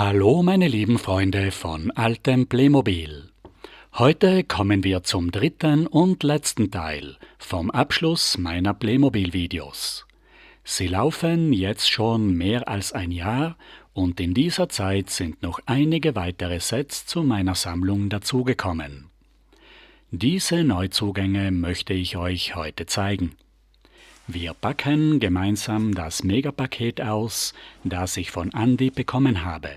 Hallo meine lieben Freunde von altem Playmobil. Heute kommen wir zum dritten und letzten Teil vom Abschluss meiner Playmobil-Videos. Sie laufen jetzt schon mehr als ein Jahr und in dieser Zeit sind noch einige weitere Sets zu meiner Sammlung dazugekommen. Diese Neuzugänge möchte ich euch heute zeigen. Wir packen gemeinsam das Megapaket aus, das ich von Andi bekommen habe.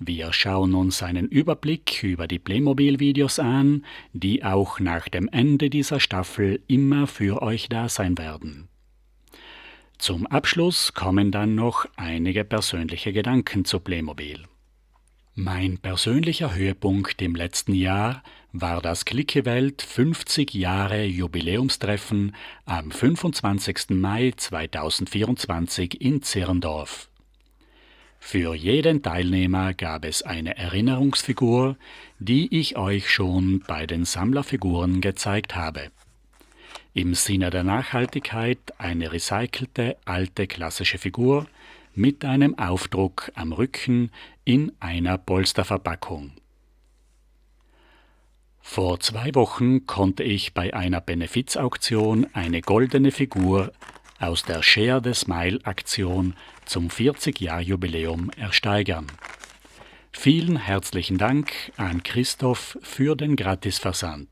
Wir schauen uns einen Überblick über die Playmobil-Videos an, die auch nach dem Ende dieser Staffel immer für euch da sein werden. Zum Abschluss kommen dann noch einige persönliche Gedanken zu Playmobil. Mein persönlicher Höhepunkt im letzten Jahr war das Cliquewelt 50 Jahre Jubiläumstreffen am 25. Mai 2024 in Zirndorf. Für jeden Teilnehmer gab es eine Erinnerungsfigur, die ich euch schon bei den Sammlerfiguren gezeigt habe. Im Sinne der Nachhaltigkeit eine recycelte alte klassische Figur mit einem Aufdruck am Rücken in einer Polsterverpackung. Vor 2 Wochen konnte ich bei einer Benefizauktion eine goldene Figur aus der Share the Smile Aktion zum 40-Jahr-Jubiläum ersteigern. Vielen herzlichen Dank an Christoph für den Gratisversand.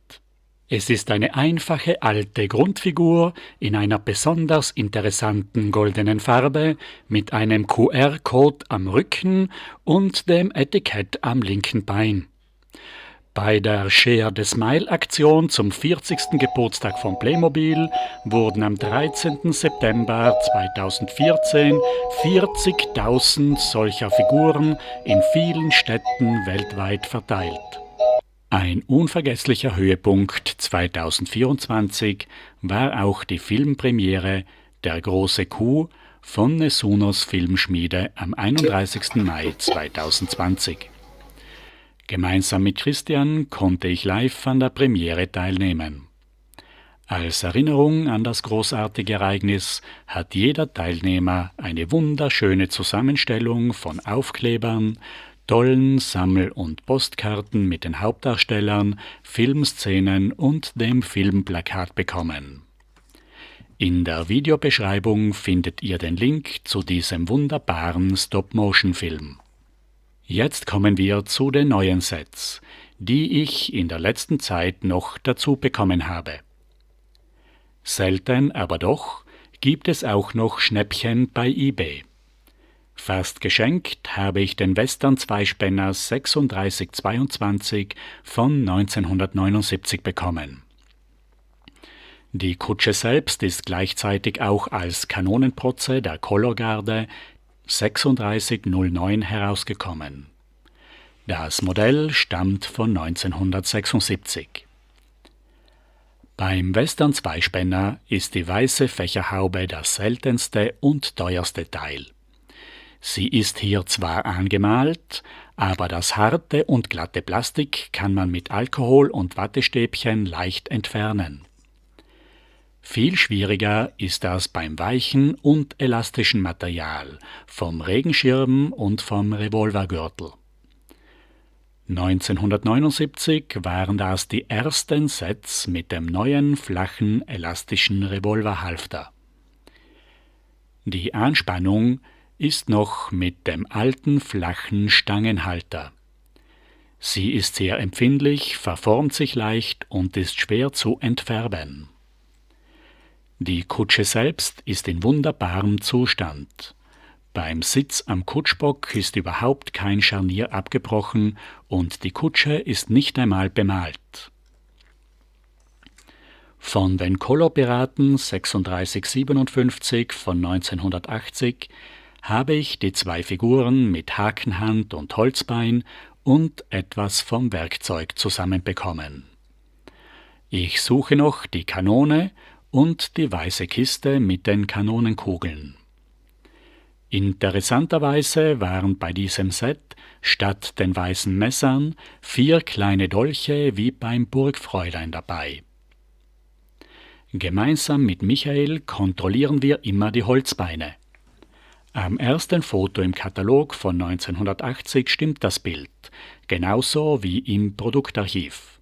Es ist eine einfache alte Grundfigur in einer besonders interessanten goldenen Farbe mit einem QR-Code am Rücken und dem Etikett am linken Bein. Bei der Share the Smile Aktion zum 40. Geburtstag von Playmobil wurden am 13. September 2014 40.000 solcher Figuren in vielen Städten weltweit verteilt. Ein unvergesslicher Höhepunkt 2024 war auch die Filmpremiere Der große Kuh von Nesunos Filmschmiede am 31. Mai 2020. Gemeinsam mit Christian konnte ich live an der Premiere teilnehmen. Als Erinnerung an das großartige Ereignis hat jeder Teilnehmer eine wunderschöne Zusammenstellung von Aufklebern, tollen Sammel- und Postkarten mit den Hauptdarstellern, Filmszenen und dem Filmplakat bekommen. In der Videobeschreibung findet ihr den Link zu diesem wunderbaren Stop-Motion-Film. Jetzt kommen wir zu den neuen Sets, die ich in der letzten Zeit noch dazu bekommen habe. Selten, aber doch, gibt es auch noch Schnäppchen bei eBay. Fast geschenkt habe ich den Western Zweispänner 3622 von 1979 bekommen. Die Kutsche selbst ist gleichzeitig auch als Kanonenprotze der Colorgarde 3609 herausgekommen. Das Modell stammt von 1976. Beim Western Zweispänner ist die weiße Fächerhaube das seltenste und teuerste Teil. Sie ist hier zwar angemalt, aber das harte und glatte Plastik kann man mit Alkohol und Wattestäbchen leicht entfernen. Viel schwieriger ist das beim weichen und elastischen Material, vom Regenschirm und vom Revolvergürtel. 1979 waren das die ersten Sets mit dem neuen flachen elastischen Revolverhalfter. Die Anspannung ist noch mit dem alten flachen Stangenhalter. Sie ist sehr empfindlich, verformt sich leicht und ist schwer zu entfärben. Die Kutsche selbst ist in wunderbarem Zustand. Beim Sitz am Kutschbock ist überhaupt kein Scharnier abgebrochen und die Kutsche ist nicht einmal bemalt. Von den Color-Piraten 3657 von 1980 habe ich die 2 Figuren mit Hakenhand und Holzbein und etwas vom Werkzeug zusammenbekommen. Ich suche noch die Kanone und die weiße Kiste mit den Kanonenkugeln. Interessanterweise waren bei diesem Set statt den weißen Messern 4 kleine Dolche wie beim Burgfräulein dabei. Gemeinsam mit Michael kontrollieren wir immer die Holzbeine. Am ersten Foto im Katalog von 1980 stimmt das Bild, genauso wie im Produktarchiv.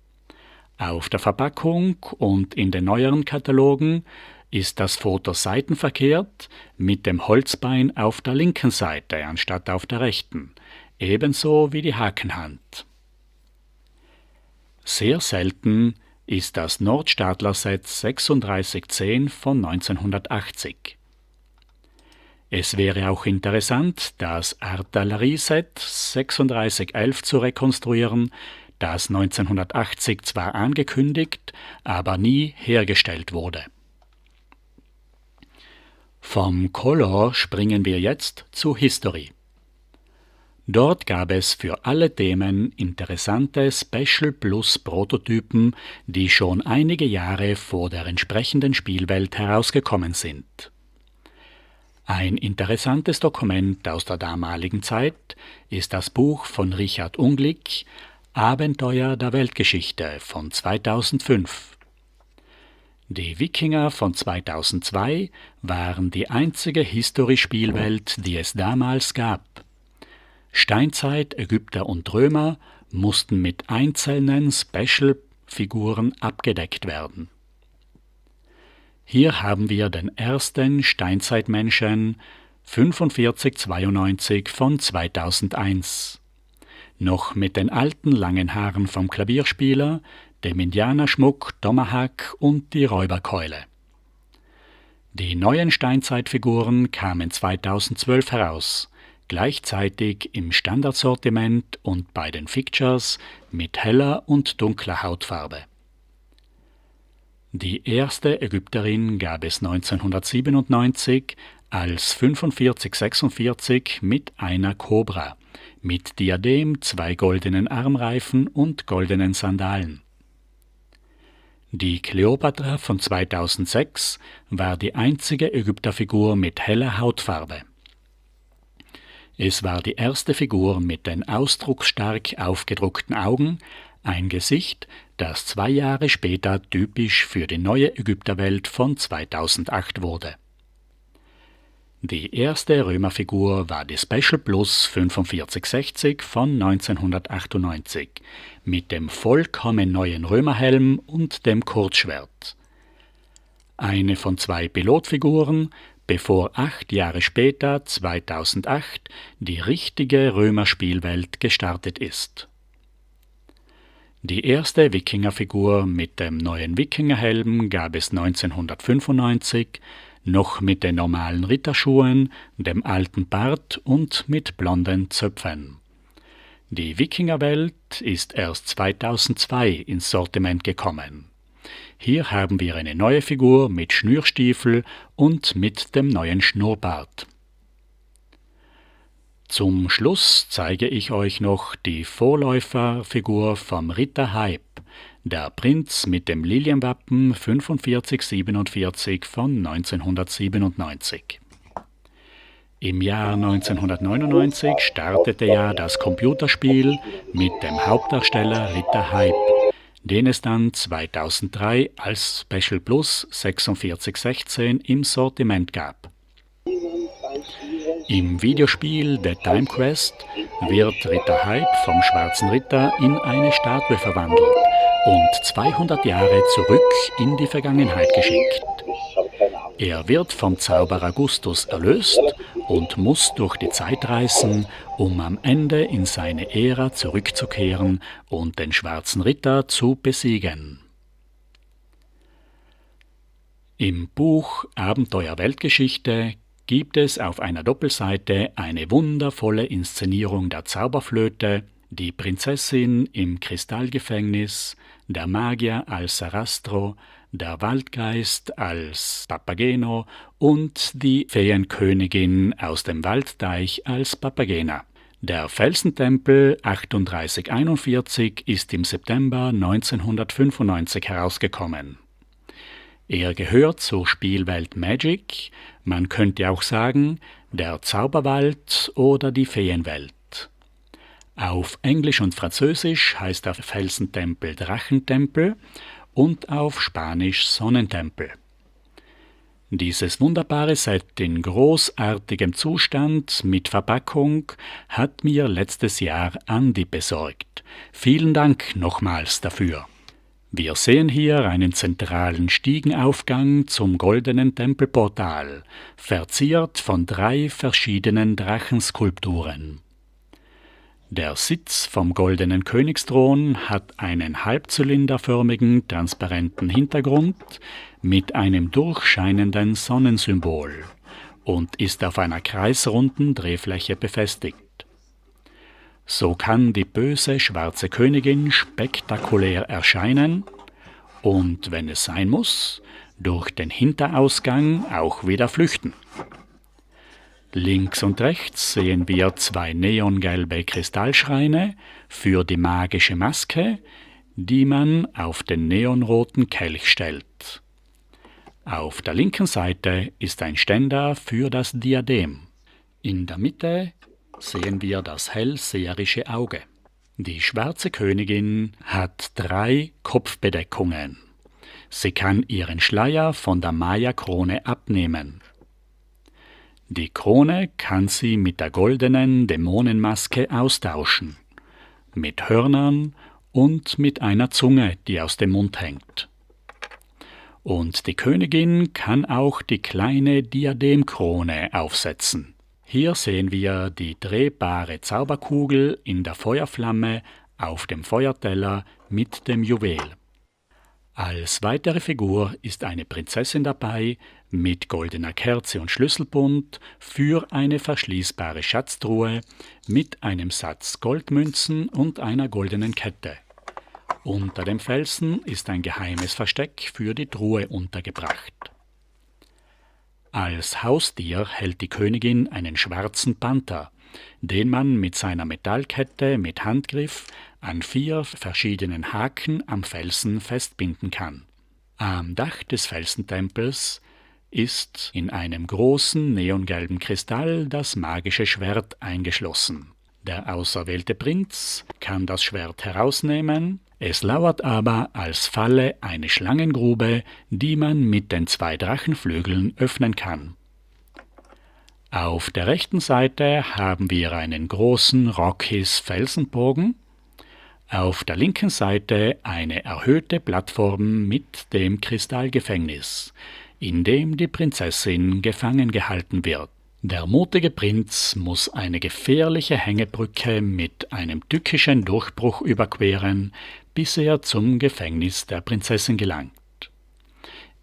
Auf der Verpackung und in den neueren Katalogen ist das Foto seitenverkehrt mit dem Holzbein auf der linken Seite anstatt auf der rechten, ebenso wie die Hakenhand. Sehr selten ist das Nordstaedtler-Set 3610 von 1980. Es wäre auch interessant, das Artillerieset 3611 zu rekonstruieren, das 1980 zwar angekündigt, aber nie hergestellt wurde. Vom Color springen wir jetzt zu History. Dort gab es für alle Themen interessante Special Plus Prototypen, die schon einige Jahre vor der entsprechenden Spielwelt herausgekommen sind. Ein interessantes Dokument aus der damaligen Zeit ist das Buch von Richard Unglick Abenteuer der Weltgeschichte von 2005. Die Wikinger von 2002 waren die einzige History-Spielwelt, die es damals gab. Steinzeit, Ägypter und Römer mussten mit einzelnen Special-Figuren abgedeckt werden. Hier haben wir den ersten Steinzeitmenschen 4592 von 2001. Noch mit den alten langen Haaren vom Klavierspieler, dem Indianerschmuck, Tomahawk und die Räuberkeule. Die neuen Steinzeitfiguren kamen 2012 heraus, gleichzeitig im Standardsortiment und bei den Fixtures mit heller und dunkler Hautfarbe. Die erste Ägypterin gab es 1997 als 4546 mit einer Kobra, mit Diadem, 2 goldenen Armreifen und goldenen Sandalen. Die Kleopatra von 2006 war die einzige Ägypterfigur mit heller Hautfarbe. Es war die erste Figur mit den ausdrucksstark aufgedruckten Augen, ein Gesicht, das 2 Jahre später typisch für die neue Ägypterwelt von 2008 wurde. Die erste Römerfigur war die Special Plus 4560 von 1998 mit dem vollkommen neuen Römerhelm und dem Kurzschwert. Eine von 2 Pilotfiguren, bevor 8 Jahre später, 2008, die richtige Römerspielwelt gestartet ist. Die erste Wikingerfigur mit dem neuen Wikingerhelm gab es 1995, noch mit den normalen Ritterschuhen, dem alten Bart und mit blonden Zöpfen. Die Wikingerwelt ist erst 2002 ins Sortiment gekommen. Hier haben wir eine neue Figur mit Schnürstiefel und mit dem neuen Schnurrbart. Zum Schluss zeige ich euch noch die Vorläuferfigur vom Ritter Hype, der Prinz mit dem Lilienwappen 4547 von 1997. Im Jahr 1999 startete ja das Computerspiel mit dem Hauptdarsteller Ritter Hype, den es dann 2003 als Special Plus 4616 im Sortiment gab. Im Videospiel The Time Quest wird Ritter Hype vom Schwarzen Ritter in eine Statue verwandelt und 200 Jahre zurück in die Vergangenheit geschickt. Er wird vom Zauberer Augustus erlöst und muss durch die Zeit reisen, um am Ende in seine Ära zurückzukehren und den Schwarzen Ritter zu besiegen. Im Buch Abenteuer Weltgeschichte gibt es auf einer Doppelseite eine wundervolle Inszenierung der Zauberflöte, die Prinzessin im Kristallgefängnis, der Magier als Sarastro, der Waldgeist als Papageno und die Feenkönigin aus dem Waldteich als Papagena. Der Felsentempel 3841 ist im September 1995 herausgekommen. Er gehört zur Spielwelt Magic, man könnte auch sagen, der Zauberwald oder die Feenwelt. Auf Englisch und Französisch heißt der Felsentempel Drachentempel und auf Spanisch Sonnentempel. Dieses wunderbare Set in großartigem Zustand mit Verpackung hat mir letztes Jahr Andi besorgt. Vielen Dank nochmals dafür. Wir sehen hier einen zentralen Stiegenaufgang zum goldenen Tempelportal, verziert von 3 verschiedenen Drachenskulpturen. Der Sitz vom goldenen Königsthron hat einen halbzylinderförmigen, transparenten Hintergrund mit einem durchscheinenden Sonnensymbol und ist auf einer kreisrunden Drehfläche befestigt. So kann die böse schwarze Königin spektakulär erscheinen und, wenn es sein muss, durch den Hinterausgang auch wieder flüchten. Links und rechts sehen wir 2 neongelbe Kristallschreine für die magische Maske, die man auf den neonroten Kelch stellt. Auf der linken Seite ist ein Ständer für das Diadem. In der Mitte sehen wir das hellseherische Auge. Die schwarze Königin hat 3 Kopfbedeckungen. Sie kann ihren Schleier von der Maya-Krone abnehmen. Die Krone kann sie mit der goldenen Dämonenmaske austauschen, mit Hörnern und mit einer Zunge, die aus dem Mund hängt. Und die Königin kann auch die kleine Diademkrone aufsetzen. Hier sehen wir die drehbare Zauberkugel in der Feuerflamme auf dem Feuerteller mit dem Juwel. Als weitere Figur ist eine Prinzessin dabei mit goldener Kerze und Schlüsselbund für eine verschließbare Schatztruhe mit einem Satz Goldmünzen und einer goldenen Kette. Unter dem Felsen ist ein geheimes Versteck für die Truhe untergebracht. Als Haustier hält die Königin einen schwarzen Panther, den man mit seiner Metallkette mit Handgriff an 4 verschiedenen Haken am Felsen festbinden kann. Am Dach des Felsentempels ist in einem großen neongelben Kristall das magische Schwert eingeschlossen. Der auserwählte Prinz kann das Schwert herausnehmen, es lauert aber als Falle eine Schlangengrube, die man mit den 2 Drachenflügeln öffnen kann. Auf der rechten Seite haben wir einen großen Rockis-Felsenbogen, auf der linken Seite eine erhöhte Plattform mit dem Kristallgefängnis, in dem die Prinzessin gefangen gehalten wird. Der mutige Prinz muss eine gefährliche Hängebrücke mit einem tückischen Durchbruch überqueren, bis er zum Gefängnis der Prinzessin gelangt.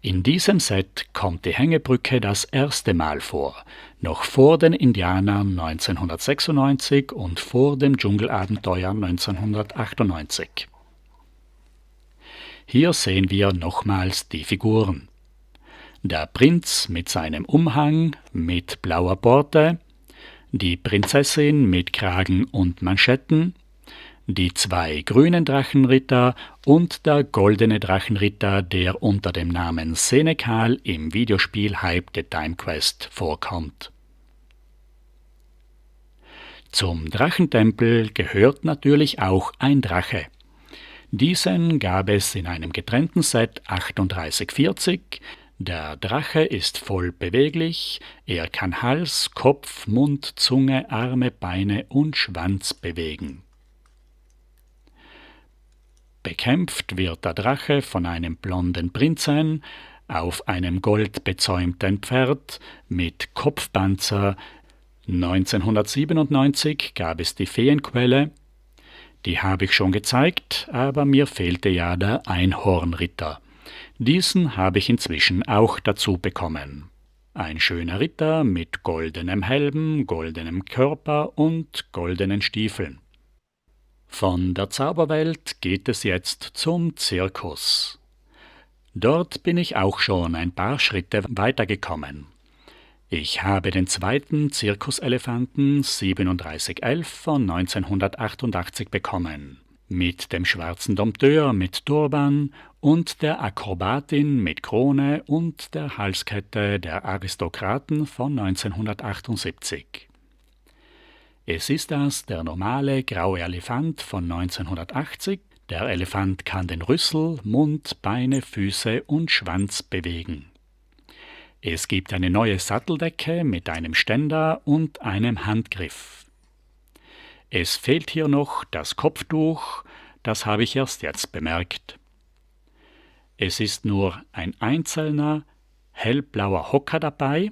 In diesem Set kommt die Hängebrücke das erste Mal vor, noch vor den Indianern 1996 und vor dem Dschungelabenteuer 1998. Hier sehen wir nochmals die Figuren. Der Prinz mit seinem Umhang mit blauer Borte, die Prinzessin mit Kragen und Manschetten, die 2 grünen Drachenritter und der goldene Drachenritter, der unter dem Namen Senekal im Videospiel Hype the Time Quest vorkommt. Zum Drachentempel gehört natürlich auch ein Drache. Diesen gab es in einem getrennten Set 3840. Der Drache ist voll beweglich, er kann Hals, Kopf, Mund, Zunge, Arme, Beine und Schwanz bewegen. Bekämpft wird der Drache von einem blonden Prinzen auf einem goldbezäumten Pferd mit Kopfpanzer. 1997 gab es die Feenquelle. Die habe ich schon gezeigt, aber mir fehlte ja der Einhornritter. Diesen habe ich inzwischen auch dazu bekommen. Ein schöner Ritter mit goldenem Helm, goldenem Körper und goldenen Stiefeln. Von der Zauberwelt geht es jetzt zum Zirkus. Dort bin ich auch schon ein paar Schritte weitergekommen. Ich habe den 2. Zirkuselefanten 3711 von 1988 bekommen. Mit dem schwarzen Dompteur mit Turban und der Akrobatin mit Krone und der Halskette der Aristokraten von 1978. Es ist der normale graue Elefant von 1980. Der Elefant kann den Rüssel, Mund, Beine, Füße und Schwanz bewegen. Es gibt eine neue Satteldecke mit einem Ständer und einem Handgriff. Es fehlt hier noch das Kopftuch, das habe ich erst jetzt bemerkt. Es ist nur ein einzelner, hellblauer Hocker dabei,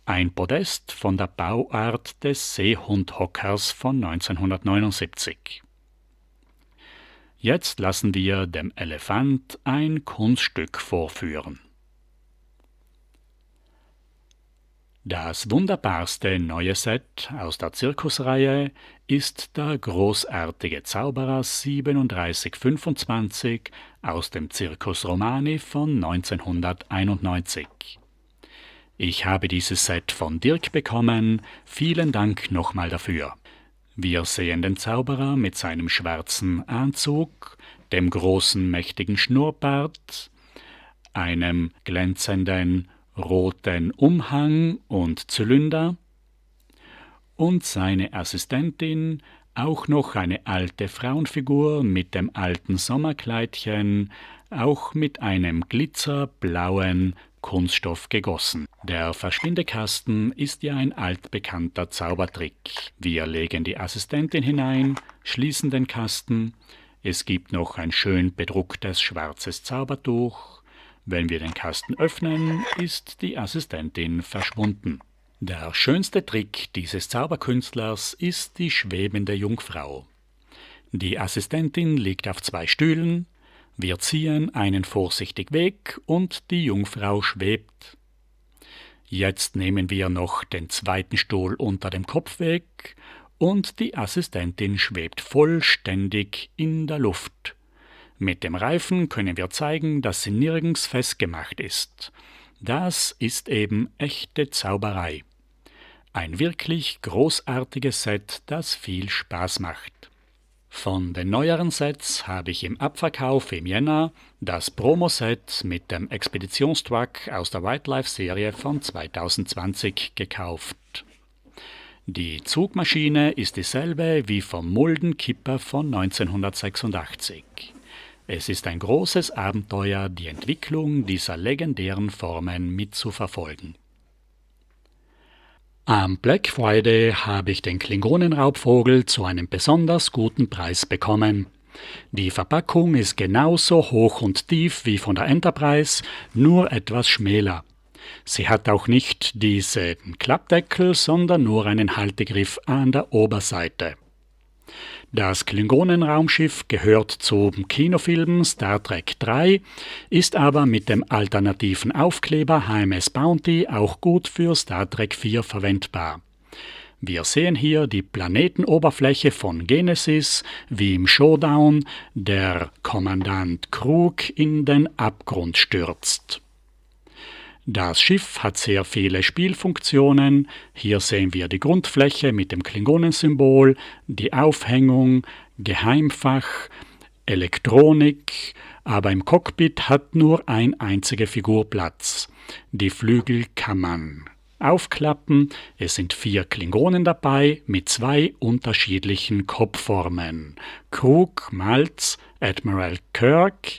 ein Podest von der Bauart des Seehundhockers von 1979. Jetzt lassen wir dem Elefant ein Kunststück vorführen. Das wunderbarste neue Set aus der Zirkusreihe ist der großartige Zauberer 3725 aus dem Circus Romani von 1991. Ich habe dieses Set von Dirk bekommen, vielen Dank nochmal dafür. Wir sehen den Zauberer mit seinem schwarzen Anzug, dem großen mächtigen Schnurrbart, einem glänzenden roten Umhang und Zylinder und seine Assistentin, auch noch eine alte Frauenfigur mit dem alten Sommerkleidchen, auch mit einem glitzerblauen Kunststoff gegossen. Der Verschwindekasten ist ja ein altbekannter Zaubertrick. Wir legen die Assistentin hinein, schließen den Kasten, es gibt noch ein schön bedrucktes schwarzes Zaubertuch. Wenn wir den Kasten öffnen, ist die Assistentin verschwunden. Der schönste Trick dieses Zauberkünstlers ist die schwebende Jungfrau. Die Assistentin liegt auf 2 Stühlen, wir ziehen einen vorsichtig weg und die Jungfrau schwebt. Jetzt nehmen wir noch den 2. Stuhl unter dem Kopf weg und die Assistentin schwebt vollständig in der Luft. Mit dem Reifen können wir zeigen, dass sie nirgends festgemacht ist. Das ist eben echte Zauberei. Ein wirklich großartiges Set, das viel Spaß macht. Von den neueren Sets habe ich im Abverkauf im Jänner das Promo-Set mit dem Expeditionstruck aus der Wildlife-Serie von 2020 gekauft. Die Zugmaschine ist dieselbe wie vom Muldenkipper von 1986. Es ist ein großes Abenteuer, die Entwicklung dieser legendären Formen mitzuverfolgen. Am Black Friday habe ich den Klingonenraubvogel zu einem besonders guten Preis bekommen. Die Verpackung ist genauso hoch und tief wie von der Enterprise, nur etwas schmäler. Sie hat auch nicht diesen Klappdeckel, sondern nur einen Haltegriff an der Oberseite. Das Klingonenraumschiff gehört zum Kinofilm Star Trek 3, ist aber mit dem alternativen Aufkleber HMS Bounty auch gut für Star Trek 4 verwendbar. Wir sehen hier die Planetenoberfläche von Genesis, wie im Showdown der Kommandant Krug in den Abgrund stürzt. Das Schiff hat sehr viele Spielfunktionen. Hier sehen wir die Grundfläche mit dem Klingonensymbol, die Aufhängung, Geheimfach, Elektronik, aber im Cockpit hat nur eine einzige Figur Platz. Die Flügel kann man aufklappen. Es sind 4 Klingonen dabei mit 2 unterschiedlichen Kopfformen. Krug, Maltz, Admiral Kirk,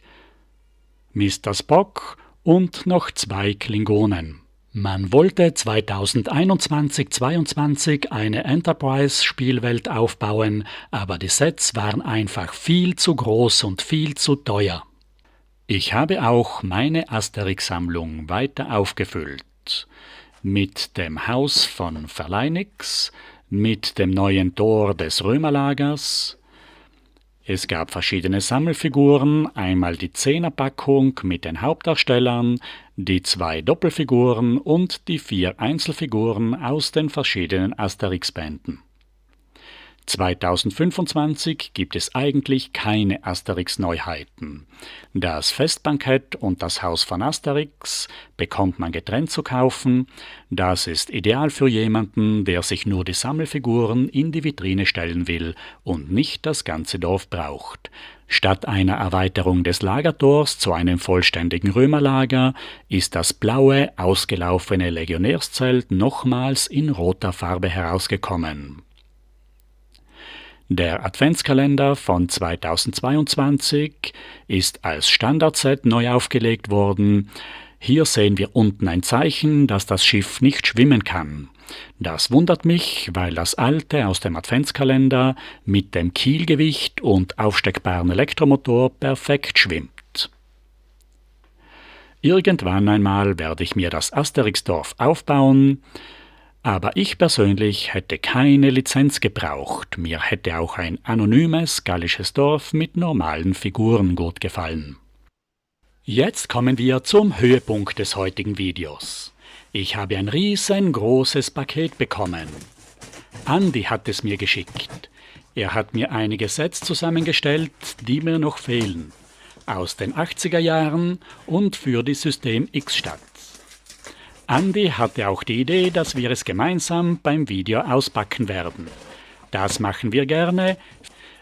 Mr. Spock und noch 2 Klingonen. Man wollte 2021-22 eine Enterprise-Spielwelt aufbauen, aber die Sets waren einfach viel zu groß und viel zu teuer. Ich habe auch meine Asterix-Sammlung weiter aufgefüllt. Mit dem Haus von Verleinix, mit dem neuen Tor des Römerlagers. Es gab verschiedene Sammelfiguren, einmal die 10er-Packung mit den Hauptdarstellern, die 2 Doppelfiguren und die 4 Einzelfiguren aus den verschiedenen Asterix-Bänden. 2025 gibt es eigentlich keine Asterix-Neuheiten. Das Festbankett und das Haus von Asterix bekommt man getrennt zu kaufen. Das ist ideal für jemanden, der sich nur die Sammelfiguren in die Vitrine stellen will und nicht das ganze Dorf braucht. Statt einer Erweiterung des Lagertors zu einem vollständigen Römerlager ist das blaue, ausgelaufene Legionärszelt nochmals in roter Farbe herausgekommen. Der Adventskalender von 2022 ist als Standardset neu aufgelegt worden. Hier sehen wir unten ein Zeichen, dass das Schiff nicht schwimmen kann. Das wundert mich, weil das alte aus dem Adventskalender mit dem Kielgewicht und aufsteckbaren Elektromotor perfekt schwimmt. Irgendwann einmal werde ich mir das Asterixdorf aufbauen, aber ich persönlich hätte keine Lizenz gebraucht. Mir hätte auch ein anonymes gallisches Dorf mit normalen Figuren gut gefallen. Jetzt kommen wir zum Höhepunkt des heutigen Videos. Ich habe ein riesengroßes Paket bekommen. Andi hat es mir geschickt. Er hat mir einige Sets zusammengestellt, die mir noch fehlen. Aus den 80er Jahren und für die System X-Stadt. Andi hatte auch die Idee, dass wir es gemeinsam beim Video auspacken werden. Das machen wir gerne.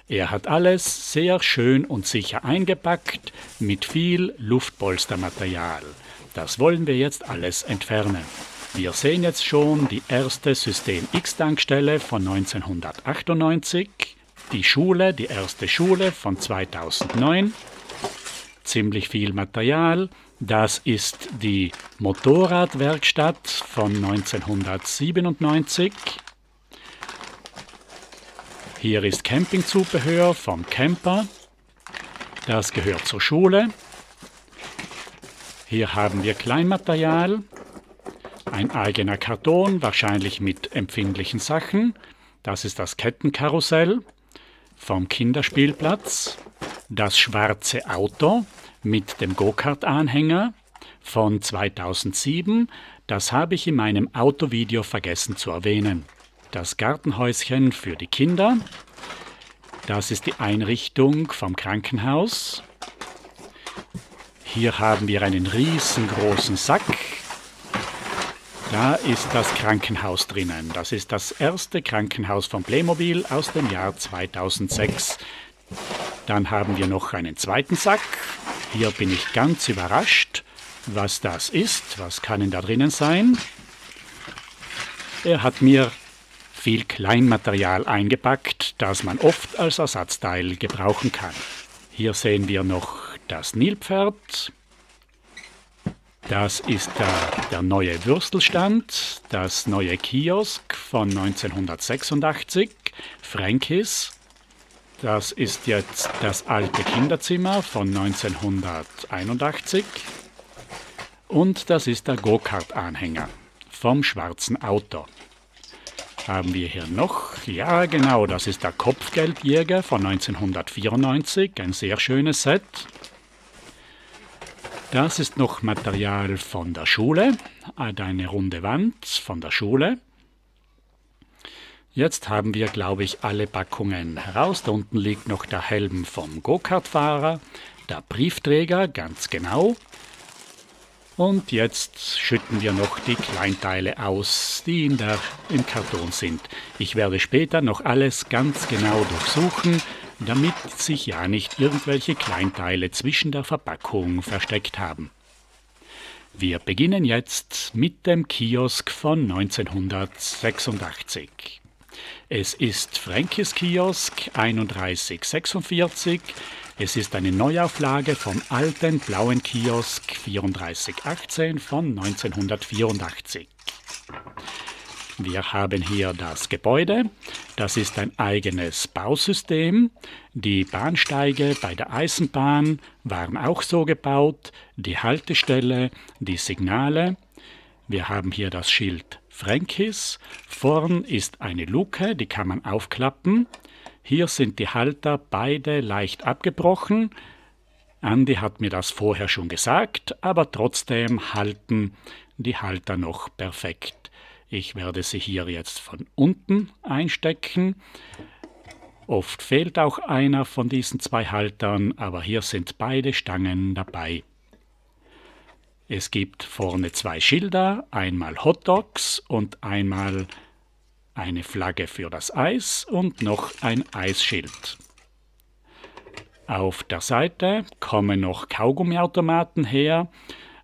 Er hat alles sehr schön und sicher eingepackt mit viel Luftpolstermaterial. Das wollen wir jetzt alles entfernen. Wir sehen jetzt schon die erste System X-Tankstelle von 1998, die erste Schule von 2009, ziemlich viel Material. Das ist die Motorradwerkstatt von 1997. Hier ist Campingzubehör vom Camper. Das gehört zur Schule. Hier haben wir Kleinmaterial. Ein eigener Karton, wahrscheinlich mit empfindlichen Sachen. Das ist das Kettenkarussell vom Kinderspielplatz. Das schwarze Auto mit dem Go-Kart-Anhänger von 2007. Das habe ich in meinem Autovideo vergessen zu erwähnen. Das Gartenhäuschen für die Kinder. Das ist die Einrichtung vom Krankenhaus. Hier haben wir einen riesengroßen Sack. Da ist das Krankenhaus drinnen. Das ist das erste Krankenhaus von Playmobil aus dem Jahr 2006. Dann haben wir noch einen zweiten Sack. Hier bin ich ganz überrascht, was das ist. Was kann denn da drinnen sein? Er hat mir viel Kleinmaterial eingepackt, das man oft als Ersatzteil gebrauchen kann. Hier sehen wir noch das Nilpferd. Das ist der neue Würstelstand, das neue Kiosk von 1986, Frankis. Das ist jetzt das alte Kinderzimmer von 1981. Und das ist der Go-Kart-Anhänger vom schwarzen Auto. Haben wir hier noch? Ja, genau, das ist der Kopfgeldjäger von 1994, ein sehr schönes Set. Das ist noch Material von der Schule, eine runde Wand von der Schule. Jetzt haben wir, glaube ich, alle Packungen heraus. Da unten liegt noch der Helm vom Go-Kart-Fahrer, der Briefträger, ganz genau. Und jetzt schütten wir noch die Kleinteile aus, die im Karton sind. Ich werde später noch alles ganz genau durchsuchen, damit sich ja nicht irgendwelche Kleinteile zwischen der Verpackung versteckt haben. Wir beginnen jetzt mit dem Kiosk von 1986. Es ist Frankis Kiosk 3146. Es ist eine Neuauflage vom alten blauen Kiosk 3418 von 1984. Wir haben hier das Gebäude. Das ist ein eigenes Bausystem. Die Bahnsteige bei der Eisenbahn waren auch so gebaut. Die Haltestelle, die Signale. Wir haben hier das Schild Frankis. Vorn ist eine Luke, die kann man aufklappen. Hier sind die Halter beide leicht abgebrochen. Andi hat mir das vorher schon gesagt, aber trotzdem halten die Halter noch perfekt. Ich werde sie hier jetzt von unten einstecken. Oft fehlt auch einer von diesen zwei Haltern, aber hier sind beide Stangen dabei. Es gibt vorne zwei Schilder, einmal Hot Dogs und einmal eine Flagge für das Eis und noch ein Eisschild. Auf der Seite kommen noch Kaugummiautomaten her.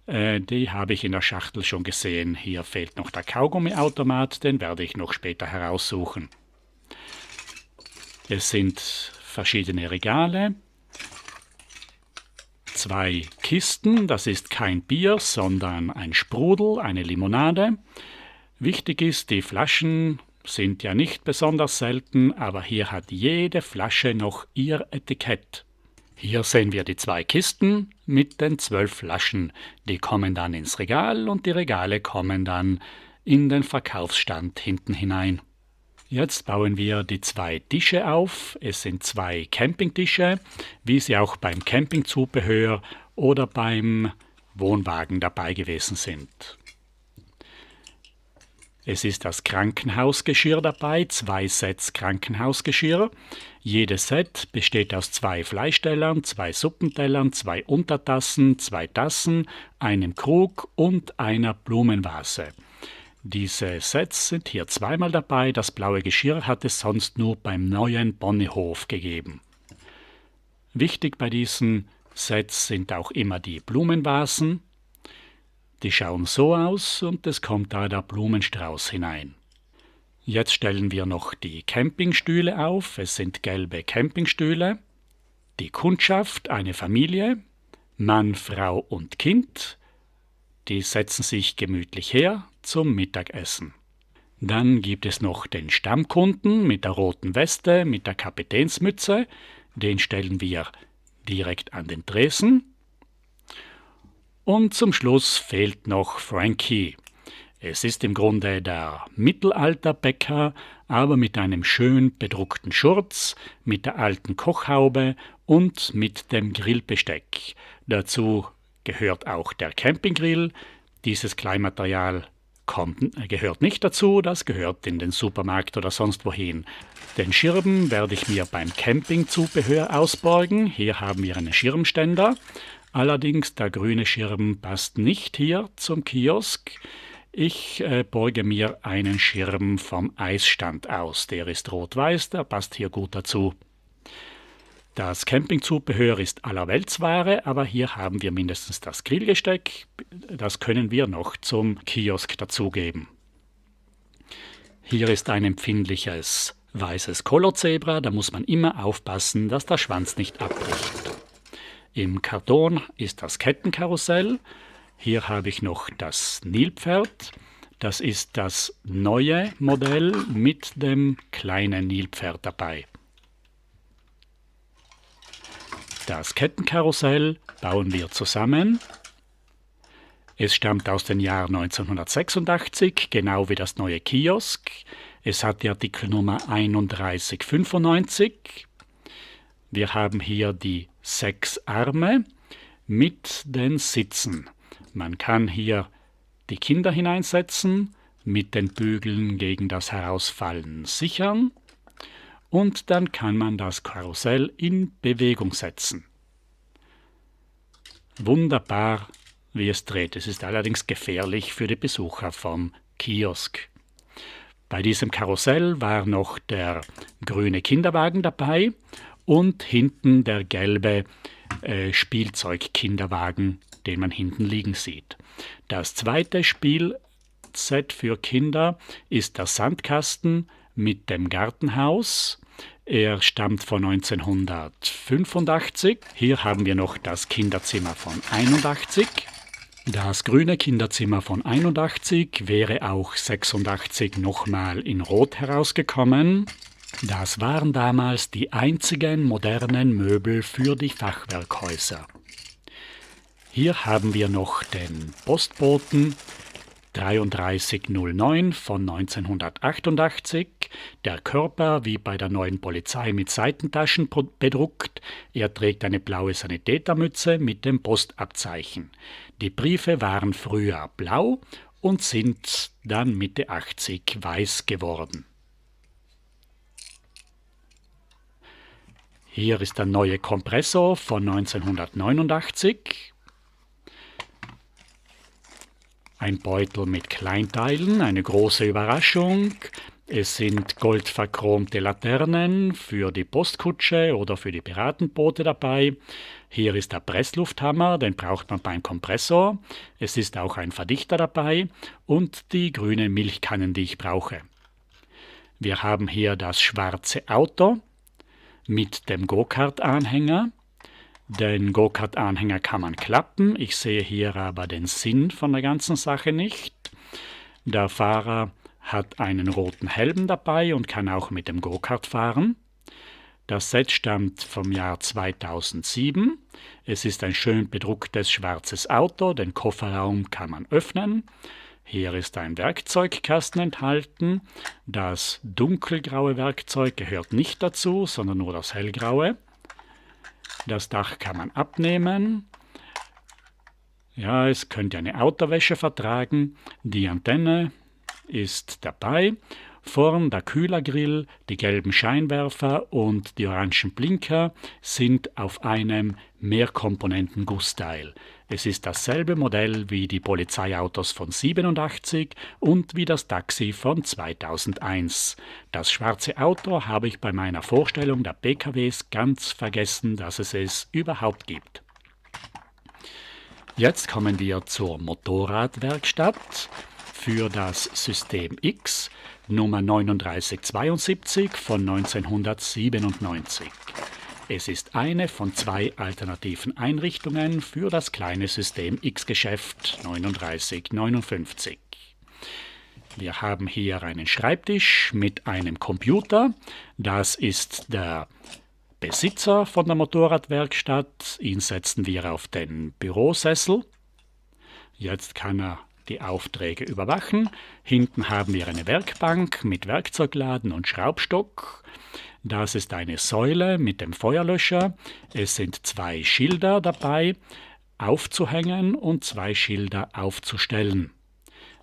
Die habe ich in der Schachtel schon gesehen. Hier fehlt noch der Kaugummiautomat, den werde ich noch später heraussuchen. Es sind verschiedene Regale. 2 Kisten, das ist kein Bier, sondern ein Sprudel, eine Limonade. Wichtig ist, die Flaschen sind ja nicht besonders selten, aber hier hat jede Flasche noch ihr Etikett. Hier sehen wir die 2 Kisten mit den 12 Flaschen. Die kommen dann ins Regal und die Regale kommen dann in den Verkaufsstand hinten hinein. Jetzt bauen wir die 2 Tische auf. Es sind 2 Campingtische, wie sie auch beim Campingzubehör oder beim Wohnwagen dabei gewesen sind. Es ist das Krankenhausgeschirr dabei, 2 Sets Krankenhausgeschirr. Jedes Set besteht aus 2 Fleischtellern, 2 Suppentellern, 2 Untertassen, 2 Tassen, einem Krug und einer Blumenvase. Diese Sets sind hier zweimal dabei. Das blaue Geschirr hat es sonst nur beim neuen Bonnehof gegeben. Wichtig bei diesen Sets sind auch immer die Blumenvasen. Die schauen so aus und es kommt da der Blumenstrauß hinein. Jetzt stellen wir noch die Campingstühle auf. Es sind gelbe Campingstühle. Die Kundschaft, eine Familie, Mann, Frau und Kind. Die setzen sich gemütlich her zum Mittagessen. Dann gibt es noch den Stammkunden mit der roten Weste, mit der Kapitänsmütze. Den stellen wir direkt an den Tresen. Und zum Schluss fehlt noch Frankie. Es ist im Grunde der Mittelalterbäcker, aber mit einem schön bedruckten Schurz, mit der alten Kochhaube und mit dem Grillbesteck. Dazu gehört auch der Campinggrill. Dieses Kleinmaterial gehört nicht dazu, das gehört in den Supermarkt oder sonst wohin. Den Schirm werde ich mir beim Campingzubehör ausborgen. Hier haben wir einen Schirmständer. Allerdings der grüne Schirm passt nicht hier zum Kiosk. Ich borge mir einen Schirm vom Eisstand aus. Der ist rot-weiß, der passt hier gut dazu. Das Campingzubehör ist allerweltsware, aber hier haben wir mindestens das Grillgesteck. Das können wir noch zum Kiosk dazugeben. Hier ist ein empfindliches weißes Kolorzebra. Da muss man immer aufpassen, dass der Schwanz nicht abbricht. Im Karton ist das Kettenkarussell. Hier habe ich noch das Nilpferd. Das ist das neue Modell mit dem kleinen Nilpferd dabei. Das Kettenkarussell bauen wir zusammen. Es stammt aus dem Jahr 1986, genau wie das neue Kiosk. Es hat die Artikelnummer 3195. Wir haben hier die 6 Arme mit den Sitzen. Man kann hier die Kinder hineinsetzen, mit den Bügeln gegen das Herausfallen sichern. Und dann kann man das Karussell in Bewegung setzen. Wunderbar, wie es dreht. Es ist allerdings gefährlich für die Besucher vom Kiosk. Bei diesem Karussell war noch der grüne Kinderwagen dabei und hinten der gelbe Spielzeugkinderwagen, den man hinten liegen sieht. Das zweite Spielset für Kinder ist der Sandkasten mit dem Gartenhaus. Er stammt von 1985. Hier haben wir noch das Kinderzimmer von 81. Das grüne Kinderzimmer von 81 wäre auch 86 nochmal in Rot herausgekommen. Das waren damals die einzigen modernen Möbel für die Fachwerkhäuser. Hier haben wir noch den Postboten 3309 von 1988. Der Körper wie bei der neuen Polizei mit Seitentaschen bedruckt. Er trägt eine blaue Sanitätermütze mit dem Postabzeichen. Die Briefe waren früher blau und sind dann Mitte 80 weiß geworden. Hier ist der neue Kompressor von 1989. Ein Beutel mit Kleinteilen, eine große Überraschung. Es sind goldverchromte Laternen für die Postkutsche oder für die Piratenboote dabei. Hier ist der Presslufthammer, den braucht man beim Kompressor. Es ist auch ein Verdichter dabei und die grünen Milchkannen, die ich brauche. Wir haben hier das schwarze Auto mit dem Go-Kart-Anhänger. Den Go-Kart-Anhänger kann man klappen. Ich sehe hier aber den Sinn von der ganzen Sache nicht. Der Fahrer hat einen roten Helm dabei und kann auch mit dem Go-Kart fahren. Das Set stammt vom Jahr 2007. Es ist ein schön bedrucktes schwarzes Auto. Den Kofferraum kann man öffnen. Hier ist ein Werkzeugkasten enthalten. Das dunkelgraue Werkzeug gehört nicht dazu, sondern nur das hellgraue. Das Dach kann man abnehmen. Ja, es könnte eine Autowäsche vertragen. Die Antenne ist dabei. Vorn der Kühlergrill, die gelben Scheinwerfer und die orangen Blinker sind auf einem Mehrkomponenten-Gussteil. Es ist dasselbe Modell wie die Polizeiautos von 87 und wie das Taxi von 2001. Das schwarze Auto habe ich bei meiner Vorstellung der PKWs ganz vergessen, dass es überhaupt gibt. Jetzt kommen wir zur Motorradwerkstatt für das System X Nummer 3972 von 1997. Es ist eine von 2 alternativen Einrichtungen für das kleine System X-Geschäft 3959. Wir haben hier einen Schreibtisch mit einem Computer. Das ist der Besitzer von der Motorradwerkstatt. Ihn setzen wir auf den Bürosessel. Jetzt kann er die Aufträge überwachen. Hinten haben wir eine Werkbank mit Werkzeugladen und Schraubstock. Das ist eine Säule mit dem Feuerlöscher. Es sind 2 Schilder dabei, aufzuhängen und 2 Schilder aufzustellen.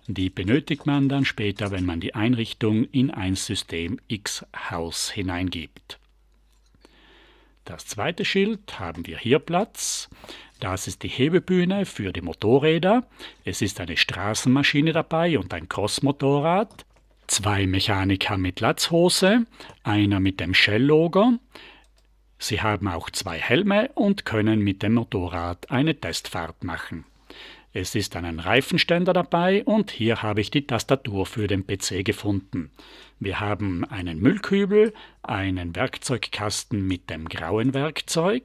Die benötigt man dann später, wenn man die Einrichtung in ein System X-Haus hineingibt. Das zweite Schild haben wir hier Platz. Das ist die Hebebühne für die Motorräder. Es ist eine Straßenmaschine dabei und ein Crossmotorrad. 2 Mechaniker mit Latzhose, einer mit dem Shell-Logo. Sie haben auch 2 Helme und können mit dem Motorrad eine Testfahrt machen. Es ist ein Reifenständer dabei und hier habe ich die Tastatur für den PC gefunden. Wir haben einen Müllkübel, einen Werkzeugkasten mit dem grauen Werkzeug.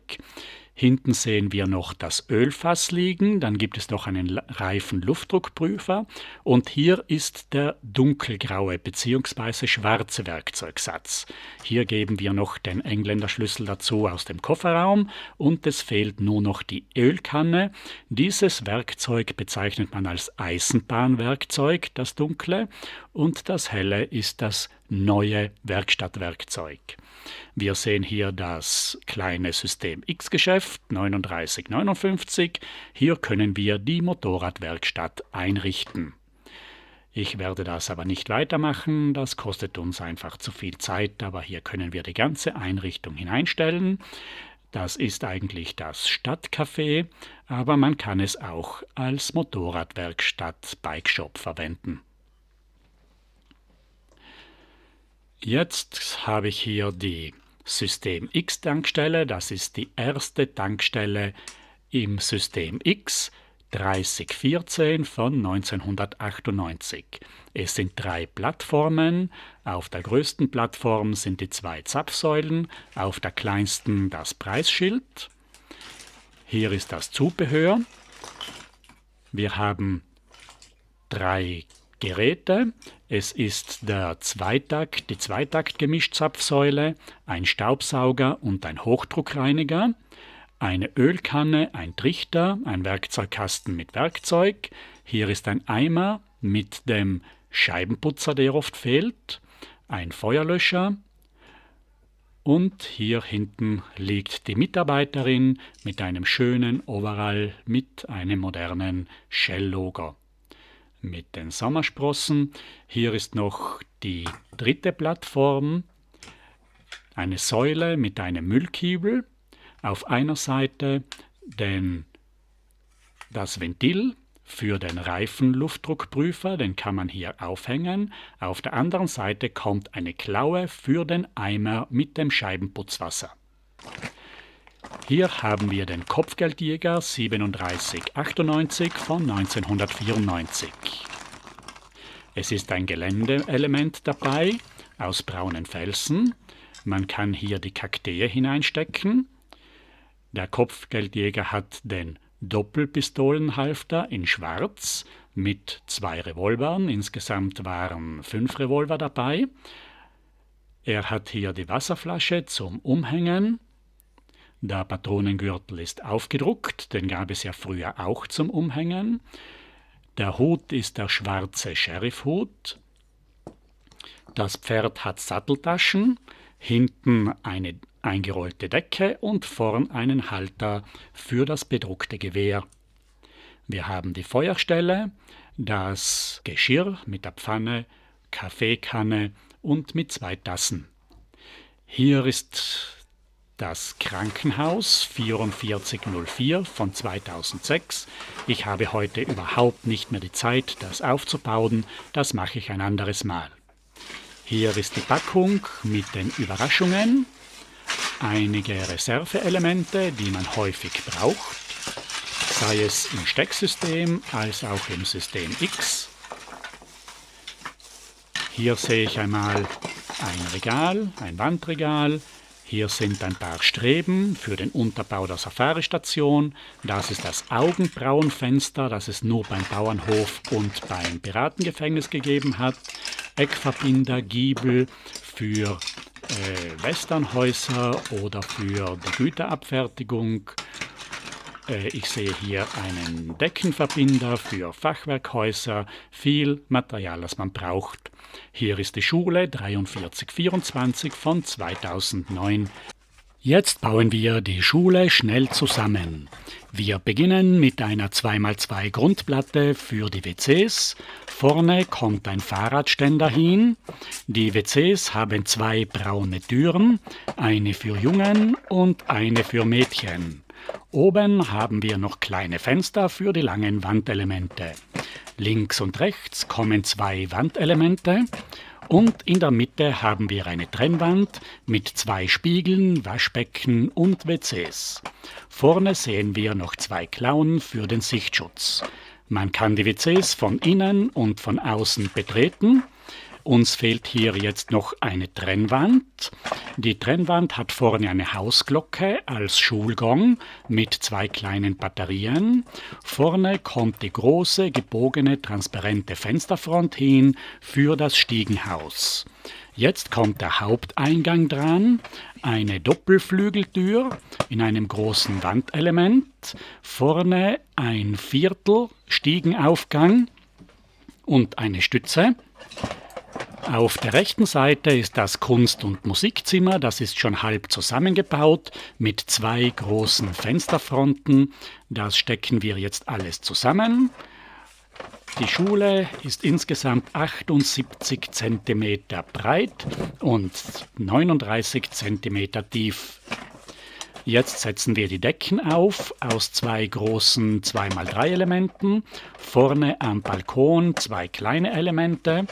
Hinten sehen wir noch das Ölfass liegen, dann gibt es noch einen Reifen-Luftdruckprüfer und hier ist der dunkelgraue bzw. schwarze Werkzeugsatz. Hier geben wir noch den Engländerschlüssel dazu aus dem Kofferraum und es fehlt nur noch die Ölkanne. Dieses Werkzeug bezeichnet man als Eisenbahnwerkzeug, das dunkle, und das helle ist das neue Werkstattwerkzeug. Wir sehen hier das kleine System X-Geschäft 3959. Hier können wir die Motorradwerkstatt einrichten. Ich werde das aber nicht weitermachen, das kostet uns einfach zu viel Zeit, aber hier können wir die ganze Einrichtung hineinstellen. Das ist eigentlich das Stadtcafé, aber man kann es auch als Motorradwerkstatt Bike Shop verwenden. Jetzt habe ich hier die System X-Tankstelle. Das ist die erste Tankstelle im System X 3014 von 1998. Es sind 3 Plattformen. Auf der größten Plattform sind die 2 Zapfsäulen, auf der kleinsten das Preisschild. Hier ist das Zubehör. Wir haben 3 Geräte. Es ist die Zweitakt-Gemischzapfsäule, ein Staubsauger und ein Hochdruckreiniger, eine Ölkanne, ein Trichter, ein Werkzeugkasten mit Werkzeug. Hier ist ein Eimer mit dem Scheibenputzer, der oft fehlt, ein Feuerlöscher und hier hinten liegt die Mitarbeiterin mit einem schönen Overall mit einem modernen Shell-Logo. Mit den Sommersprossen. Hier ist noch die 3. Plattform, eine Säule mit einem Müllkiebel. Auf einer Seite das Ventil für den Reifenluftdruckprüfer, den kann man hier aufhängen. Auf der anderen Seite kommt eine Klaue für den Eimer mit dem Scheibenputzwasser. Hier haben wir den Kopfgeldjäger 3798 von 1994. Es ist ein Geländeelement dabei aus braunen Felsen. Man kann hier die Kaktee hineinstecken. Der Kopfgeldjäger hat den Doppelpistolenhalfter in Schwarz mit 2 Revolvern. Insgesamt waren 5 Revolver dabei. Er hat hier die Wasserflasche zum Umhängen. Der Patronengürtel ist aufgedruckt, den gab es ja früher auch zum Umhängen. Der Hut ist der schwarze Sheriffhut. Das Pferd hat Satteltaschen, hinten eine eingerollte Decke und vorn einen Halter für das bedruckte Gewehr. Wir haben die Feuerstelle, das Geschirr mit der Pfanne, Kaffeekanne und mit 2 Tassen. Hier ist das Krankenhaus 4404 von 2006. Ich habe heute überhaupt nicht mehr die Zeit, das aufzubauen. Das mache ich ein anderes Mal. Hier ist die Packung mit den Überraschungen. Einige Reserveelemente, die man häufig braucht, sei es im Stecksystem als auch im System X. Hier sehe ich einmal ein Regal, ein Wandregal. Hier sind ein paar Streben für den Unterbau der Safari-Station. Das ist das Augenbrauenfenster, das es nur beim Bauernhof und beim Piratengefängnis gegeben hat. Eckverbinder, Giebel für Westernhäuser oder für die Güterabfertigung. Ich sehe hier einen Deckenverbinder für Fachwerkhäuser, viel Material, das man braucht. Hier ist die Schule 4324 von 2009. Jetzt bauen wir die Schule schnell zusammen. Wir beginnen mit einer 2x2 Grundplatte für die WCs. Vorne kommt ein Fahrradständer hin. Die WCs haben 2 braune Türen, eine für Jungen und eine für Mädchen. Oben haben wir noch kleine Fenster für die langen Wandelemente. Links und rechts kommen 2 Wandelemente und in der Mitte haben wir eine Trennwand mit 2 Spiegeln, Waschbecken und WCs. Vorne sehen wir noch 2 Klauen für den Sichtschutz. Man kann die WCs von innen und von außen betreten. Uns fehlt hier jetzt noch eine Trennwand. Die Trennwand hat vorne eine Hausglocke als Schulgong mit 2 kleinen Batterien. Vorne kommt die große, gebogene, transparente Fensterfront hin für das Stiegenhaus. Jetzt kommt der Haupteingang dran, eine Doppelflügeltür in einem großen Wandelement. Vorne ein Viertel Stiegenaufgang und eine Stütze. Auf der rechten Seite ist das Kunst- und Musikzimmer, das ist schon halb zusammengebaut mit 2 großen Fensterfronten. Das stecken wir jetzt alles zusammen. Die Schule ist insgesamt 78 cm breit und 39 cm tief. Jetzt setzen wir die Decken auf aus 2 großen 2x3 Elementen. Vorne am Balkon 2 kleine Elemente.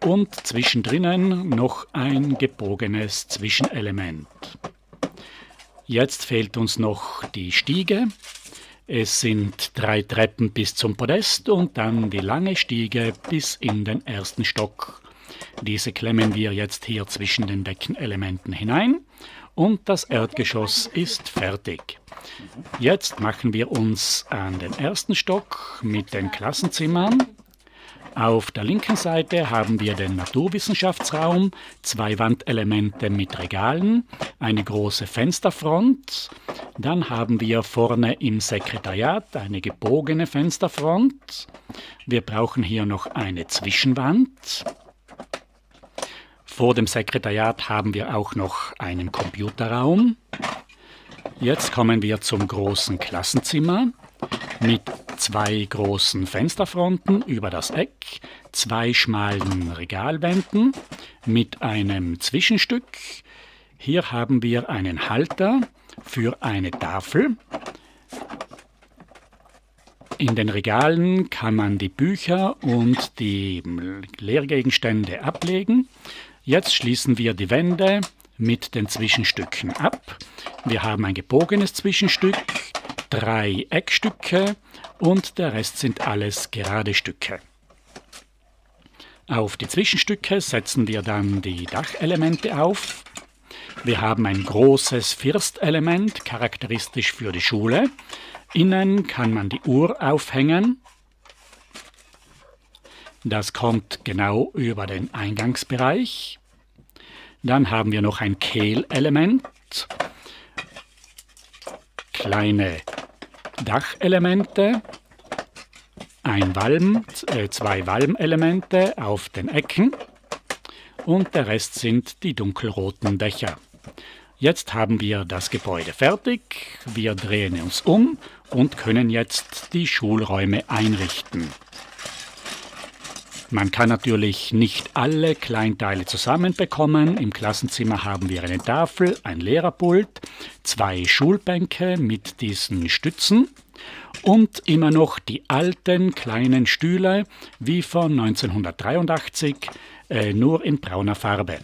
Und zwischendrin noch ein gebogenes Zwischenelement. Jetzt fehlt uns noch die Stiege. Es sind 3 Treppen bis zum Podest und dann die lange Stiege bis in den 1. Stock. Diese klemmen wir jetzt hier zwischen den Deckenelementen hinein und das Erdgeschoss ist fertig. Jetzt machen wir uns an den 1. Stock mit den Klassenzimmern. Auf der linken Seite haben wir den Naturwissenschaftsraum, 2 Wandelemente mit Regalen, eine große Fensterfront. Dann haben wir vorne im Sekretariat eine gebogene Fensterfront. Wir brauchen hier noch eine Zwischenwand. Vor dem Sekretariat haben wir auch noch einen Computerraum. Jetzt kommen wir zum großen Klassenzimmer mit 2 großen Fensterfronten über das Eck, 2 schmalen Regalwänden mit einem Zwischenstück. Hier haben wir einen Halter für eine Tafel. In den Regalen kann man die Bücher und die Lehrgegenstände ablegen. Jetzt schließen wir die Wände mit den Zwischenstücken ab. Wir haben ein gebogenes Zwischenstück, 3 Eckstücke und der Rest sind alles gerade Stücke. Auf die Zwischenstücke setzen wir dann die Dachelemente auf. Wir haben ein großes Firstelement, charakteristisch für die Schule. Innen kann man die Uhr aufhängen. Das kommt genau über den Eingangsbereich. Dann haben wir noch ein Kehlelement, kleine Dachelemente, zwei Walmelemente auf den Ecken und der Rest sind die dunkelroten Dächer. Jetzt haben wir das Gebäude fertig, wir drehen uns um und können jetzt die Schulräume einrichten. Man kann natürlich nicht alle Kleinteile zusammenbekommen. Im Klassenzimmer haben wir eine Tafel, ein Lehrerpult, zwei Schulbänke mit diesen Stützen und immer noch die alten kleinen Stühle wie von 1983, nur in brauner Farbe.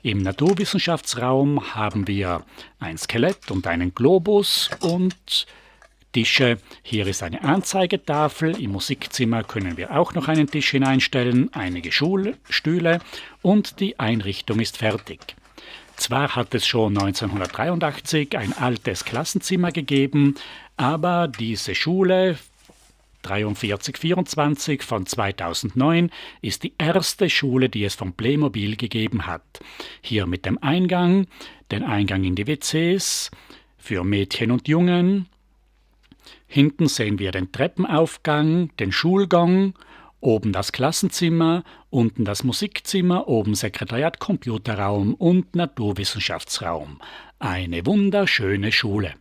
Im Naturwissenschaftsraum haben wir ein Skelett und einen Globus und Tische. Hier ist eine Anzeigetafel. Im Musikzimmer können wir auch noch einen Tisch hineinstellen, einige Stühle und die Einrichtung ist fertig. Zwar hat es schon 1983 ein altes Klassenzimmer gegeben, aber diese Schule 4324 von 2009 ist die erste Schule, die es von Playmobil gegeben hat. Hier mit dem Eingang, den Eingang in die WCs für Mädchen und Jungen. Hinten sehen wir den Treppenaufgang, den Schulgang, oben das Klassenzimmer, unten das Musikzimmer, oben Sekretariat, Computerraum und Naturwissenschaftsraum. Eine wunderschöne Schule.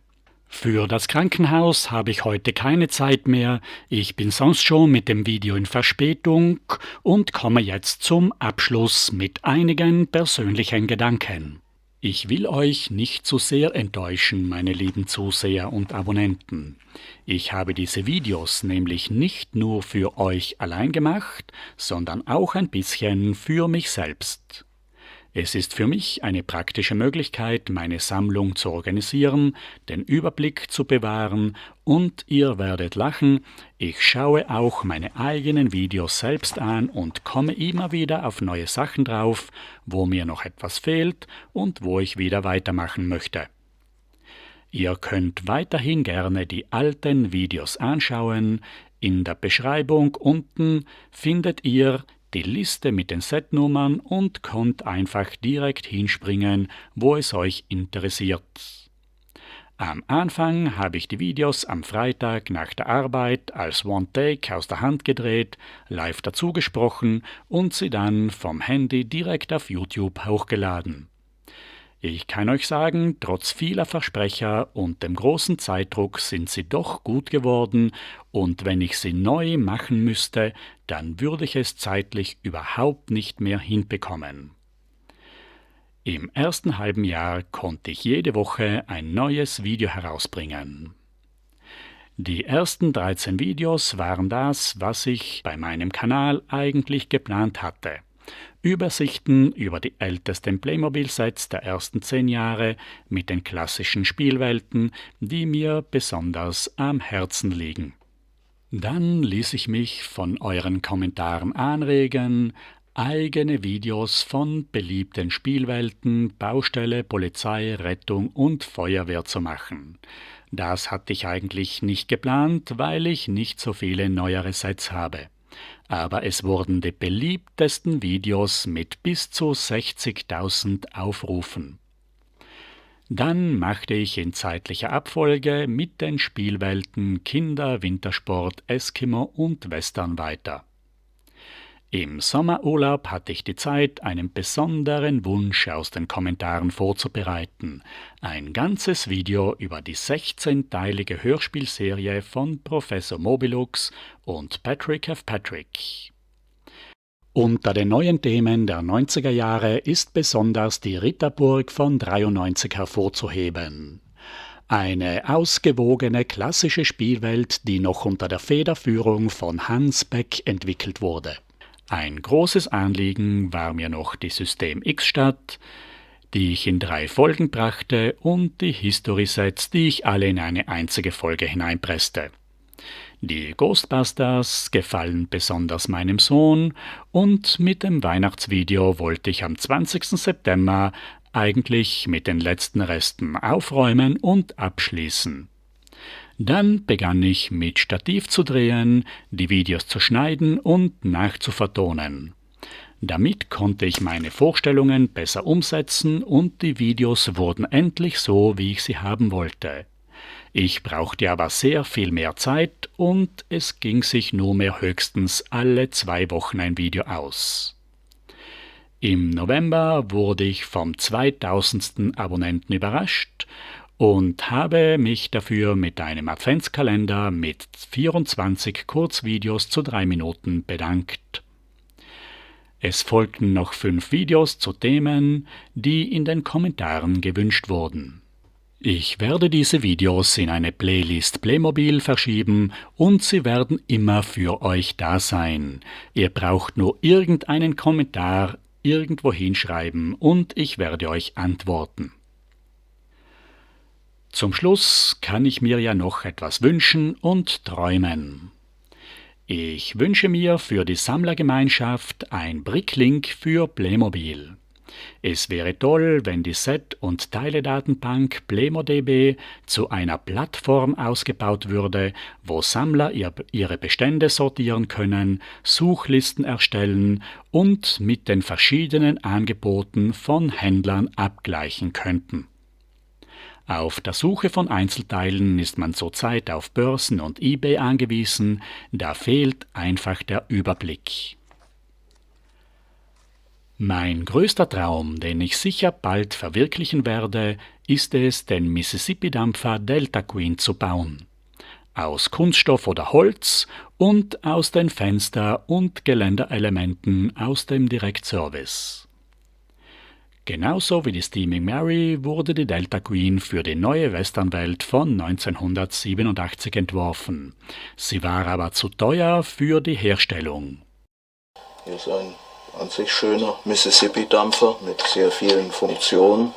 Für das Krankenhaus habe ich heute keine Zeit mehr. Ich bin sonst schon mit dem Video in Verspätung und komme jetzt zum Abschluss mit einigen persönlichen Gedanken. Ich will euch nicht zu sehr enttäuschen, meine lieben Zuseher und Abonnenten. Ich habe diese Videos nämlich nicht nur für euch allein gemacht, sondern auch ein bisschen für mich selbst. Es ist für mich eine praktische Möglichkeit, meine Sammlung zu organisieren, den Überblick zu bewahren und ihr werdet lachen, ich schaue auch meine eigenen Videos selbst an und komme immer wieder auf neue Sachen drauf, wo mir noch etwas fehlt und wo ich wieder weitermachen möchte. Ihr könnt weiterhin gerne die alten Videos anschauen. In der Beschreibung unten findet ihr die Liste mit den Setnummern und könnt einfach direkt hinspringen, wo es euch interessiert. Am Anfang habe ich die Videos am Freitag nach der Arbeit als One-Take aus der Hand gedreht, live dazu gesprochen und sie dann vom Handy direkt auf YouTube hochgeladen. Ich kann euch sagen, trotz vieler Versprecher und dem großen Zeitdruck sind sie doch gut geworden und wenn ich sie neu machen müsste, dann würde ich es zeitlich überhaupt nicht mehr hinbekommen. Im ersten halben Jahr konnte ich jede Woche ein neues Video herausbringen. Die ersten 13 Videos waren das, was ich bei meinem Kanal eigentlich geplant hatte. Übersichten über die ältesten Playmobil-Sets der ersten 10 Jahre mit den klassischen Spielwelten, die mir besonders am Herzen liegen. Dann ließ ich mich von euren Kommentaren anregen, eigene Videos von beliebten Spielwelten, Baustelle, Polizei, Rettung und Feuerwehr zu machen. Das hatte ich eigentlich nicht geplant, weil ich nicht so viele neuere Sets habe. Aber es wurden die beliebtesten Videos mit bis zu 60.000 Aufrufen. Dann machte ich in zeitlicher Abfolge mit den Spielwelten Kinder, Wintersport, Eskimo und Western weiter. Im Sommerurlaub hatte ich die Zeit, einen besonderen Wunsch aus den Kommentaren vorzubereiten. Ein ganzes Video über die 16-teilige Hörspielserie von Professor Mobilux und Patrick F. Patrick. Unter den neuen Themen der 90er Jahre ist besonders die Ritterburg von 93 hervorzuheben. Eine ausgewogene klassische Spielwelt, die noch unter der Federführung von Hans Beck entwickelt wurde. Ein großes Anliegen war mir noch die System X-Stadt, die ich in 3 Folgen brachte, und die History-Sets, die ich alle in eine einzige Folge hineinpresste. Die Ghostbusters gefallen besonders meinem Sohn und mit dem Weihnachtsvideo wollte ich am 20. September eigentlich mit den letzten Resten aufräumen und abschließen. Dann begann ich mit Stativ zu drehen, die Videos zu schneiden und nachzuvertonen. Damit konnte ich meine Vorstellungen besser umsetzen und die Videos wurden endlich so, wie ich sie haben wollte. Ich brauchte aber sehr viel mehr Zeit und es ging sich nur mehr höchstens alle 2 Wochen ein Video aus. Im November wurde ich vom 2000. Abonnenten überrascht und habe mich dafür mit einem Adventskalender mit 24 Kurzvideos zu 3 Minuten bedankt. Es folgten noch 5 Videos zu Themen, die in den Kommentaren gewünscht wurden. Ich werde diese Videos in eine Playlist Playmobil verschieben und sie werden immer für euch da sein. Ihr braucht nur irgendeinen Kommentar irgendwo hinschreiben und ich werde euch antworten. Zum Schluss kann ich mir ja noch etwas wünschen und träumen. Ich wünsche mir für die Sammlergemeinschaft ein Bricklink für Playmobil. Es wäre toll, wenn die Set- und Teiledatenbank PlaymoDB zu einer Plattform ausgebaut würde, wo Sammler ihre Bestände sortieren können, Suchlisten erstellen und mit den verschiedenen Angeboten von Händlern abgleichen könnten. Auf der Suche von Einzelteilen ist man zurzeit auf Börsen und eBay angewiesen, da fehlt einfach der Überblick. Mein größter Traum, den ich sicher bald verwirklichen werde, ist es, den Mississippi-Dampfer Delta Queen zu bauen. Aus Kunststoff oder Holz und aus den Fenster- und Geländerelementen aus dem Direktservice. Genauso wie die Steaming Mary wurde die Delta Queen für die neue Westernwelt von 1987 entworfen. Sie war aber zu teuer für die Herstellung. Hier ist ein an sich schöner Mississippi-Dampfer mit sehr vielen Funktionen.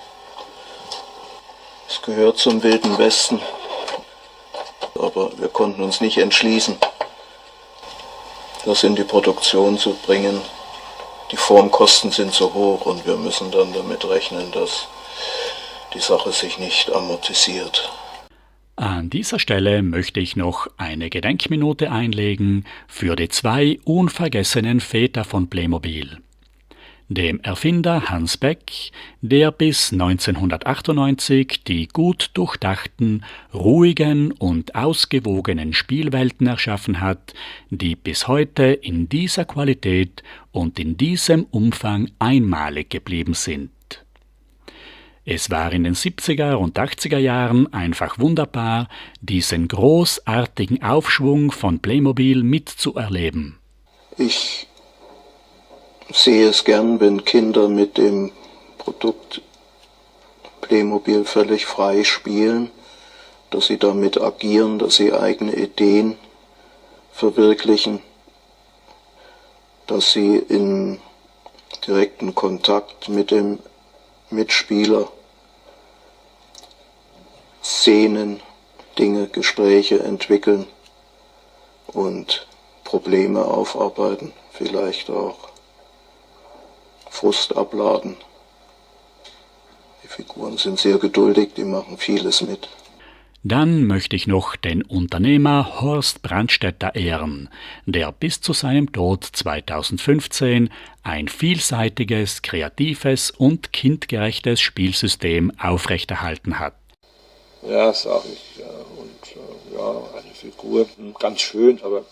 Es gehört zum Wilden Westen, aber wir konnten uns nicht entschließen, das in die Produktion zu bringen. Die Formkosten sind so hoch und wir müssen dann damit rechnen, dass die Sache sich nicht amortisiert. An dieser Stelle möchte ich noch eine Gedenkminute einlegen für die 2 unvergessenen Väter von Playmobil. Dem Erfinder Hans Beck, der bis 1998 die gut durchdachten, ruhigen und ausgewogenen Spielwelten erschaffen hat, die bis heute in dieser Qualität und in diesem Umfang einmalig geblieben sind. Es war in den 70er und 80er Jahren einfach wunderbar, diesen großartigen Aufschwung von Playmobil mitzuerleben. Ich sehe es gern, wenn Kinder mit dem Produkt Playmobil völlig frei spielen, dass sie damit agieren, dass sie eigene Ideen verwirklichen, dass sie in direkten Kontakt mit dem Mitspieler Szenen, Dinge, Gespräche entwickeln und Probleme aufarbeiten, vielleicht auch Frust abladen. Die Figuren sind sehr geduldig, die machen vieles mit. Dann möchte ich noch den Unternehmer Horst Brandstätter ehren, der bis zu seinem Tod 2015 ein vielseitiges, kreatives und kindgerechtes Spielsystem aufrechterhalten hat. Ja, sag ich. Ja, eine Figur, ganz schön, aber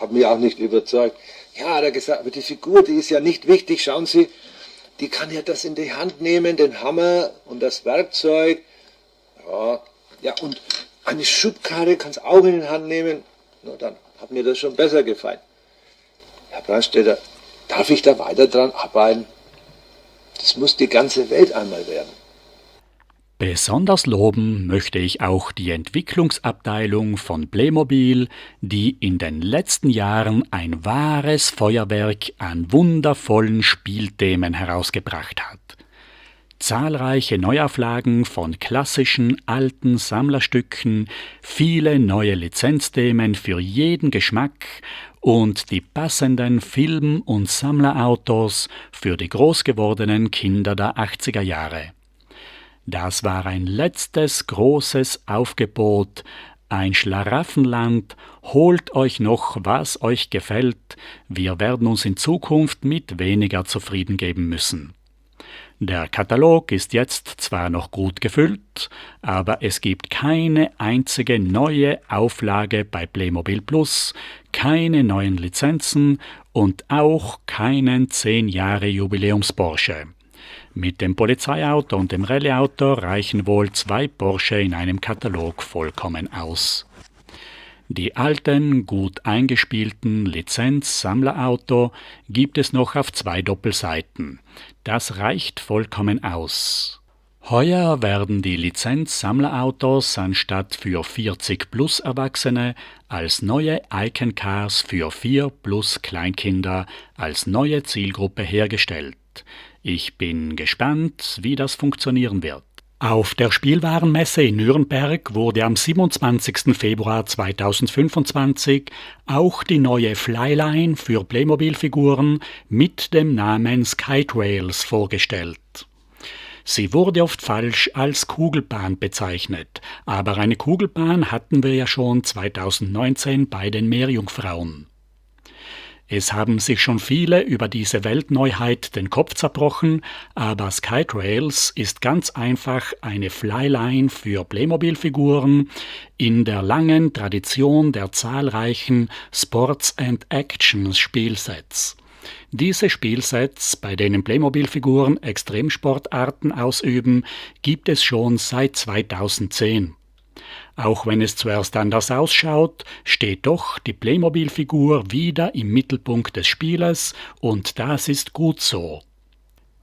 hat mich auch nicht überzeugt. Ja, hat er gesagt, aber die Figur, die ist ja nicht wichtig. Schauen Sie, die kann ja das in die Hand nehmen, den Hammer und das Werkzeug. Ja, und eine Schubkarre kann es auch in die Hand nehmen. Na, dann hat mir das schon besser gefallen. Herr Brandstätter, darf ich da weiter dran arbeiten? Das muss die ganze Welt einmal werden. Besonders loben möchte ich auch die Entwicklungsabteilung von Playmobil, die in den letzten Jahren ein wahres Feuerwerk an wundervollen Spielthemen herausgebracht hat. Zahlreiche Neuauflagen von klassischen alten Sammlerstücken, viele neue Lizenzthemen für jeden Geschmack und die passenden Film- und Sammlerautos für die groß gewordenen Kinder der 80er Jahre. Das war ein letztes großes Aufgebot, ein Schlaraffenland, holt euch noch, was euch gefällt, wir werden uns in Zukunft mit weniger zufrieden geben müssen. Der Katalog ist jetzt zwar noch gut gefüllt, aber es gibt keine einzige neue Auflage bei Playmobil Plus, keine neuen Lizenzen und auch keinen 10 Jahre Jubiläums-Porsche. Mit dem Polizeiauto und dem Rallyeauto reichen wohl 2 Porsche in einem Katalog vollkommen aus. Die alten, gut eingespielten Lizenz-Sammlerauto gibt es noch auf 2 Doppelseiten. Das reicht vollkommen aus. Heuer werden die Lizenz-Sammlerautos anstatt für 40 plus Erwachsene als neue Icon Cars für 4 plus Kleinkinder als neue Zielgruppe hergestellt. Ich bin gespannt, wie das funktionieren wird. Auf der Spielwarenmesse in Nürnberg wurde am 27. Februar 2025 auch die neue Flyline für Playmobil-Figuren mit dem Namen Skytrails vorgestellt. Sie wurde oft falsch als Kugelbahn bezeichnet, aber eine Kugelbahn hatten wir ja schon 2019 bei den Meerjungfrauen. Es haben sich schon viele über diese Weltneuheit den Kopf zerbrochen, aber Skytrails ist ganz einfach eine Flyline für Playmobil-Figuren in der langen Tradition der zahlreichen Sports and Actions Spielsets. Diese Spielsets, bei denen Playmobil-Figuren Extremsportarten ausüben, gibt es schon seit 2010. Auch wenn es zuerst anders ausschaut, steht doch die Playmobil-Figur wieder im Mittelpunkt des Spieles und das ist gut so.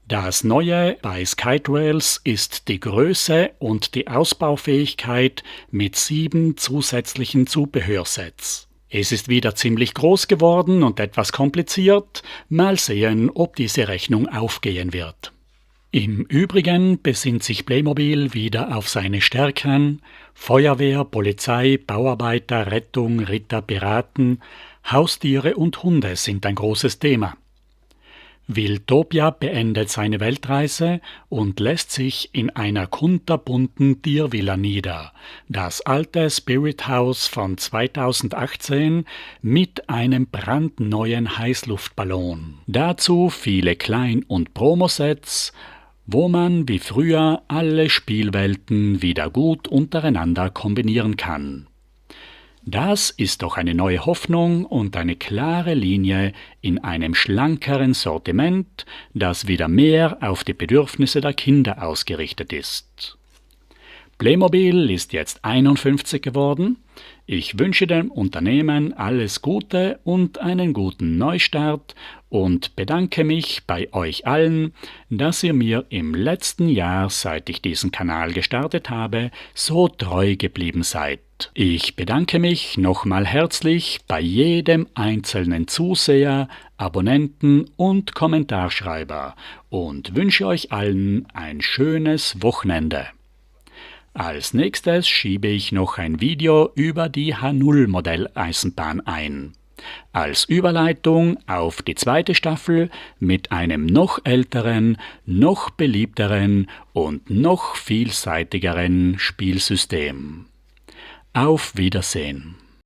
Das Neue bei Skytrails ist die Größe und die Ausbaufähigkeit mit 7 zusätzlichen Zubehörsets. Es ist wieder ziemlich groß geworden und etwas kompliziert. Mal sehen, ob diese Rechnung aufgehen wird. Im Übrigen besinnt sich Playmobil wieder auf seine Stärken: Feuerwehr, Polizei, Bauarbeiter, Rettung, Ritter, Piraten, Haustiere und Hunde sind ein großes Thema. Wiltopia beendet seine Weltreise und lässt sich in einer kunterbunten Tiervilla nieder, das alte Spirit House von 2018 mit einem brandneuen Heißluftballon. Dazu viele Klein- und Promosets, wo man wie früher alle Spielwelten wieder gut untereinander kombinieren kann. Das ist doch eine neue Hoffnung und eine klare Linie in einem schlankeren Sortiment, das wieder mehr auf die Bedürfnisse der Kinder ausgerichtet ist. Playmobil ist jetzt 51 geworden. Ich wünsche dem Unternehmen alles Gute und einen guten Neustart und bedanke mich bei euch allen, dass ihr mir im letzten Jahr, seit ich diesen Kanal gestartet habe, so treu geblieben seid. Ich bedanke mich nochmal herzlich bei jedem einzelnen Zuseher, Abonnenten und Kommentarschreiber und wünsche euch allen ein schönes Wochenende. Als nächstes schiebe ich noch ein Video über die H0-Modelleisenbahn ein. Als Überleitung auf die 2. Staffel mit einem noch älteren, noch beliebteren und noch vielseitigeren Spielsystem. Auf Wiedersehen!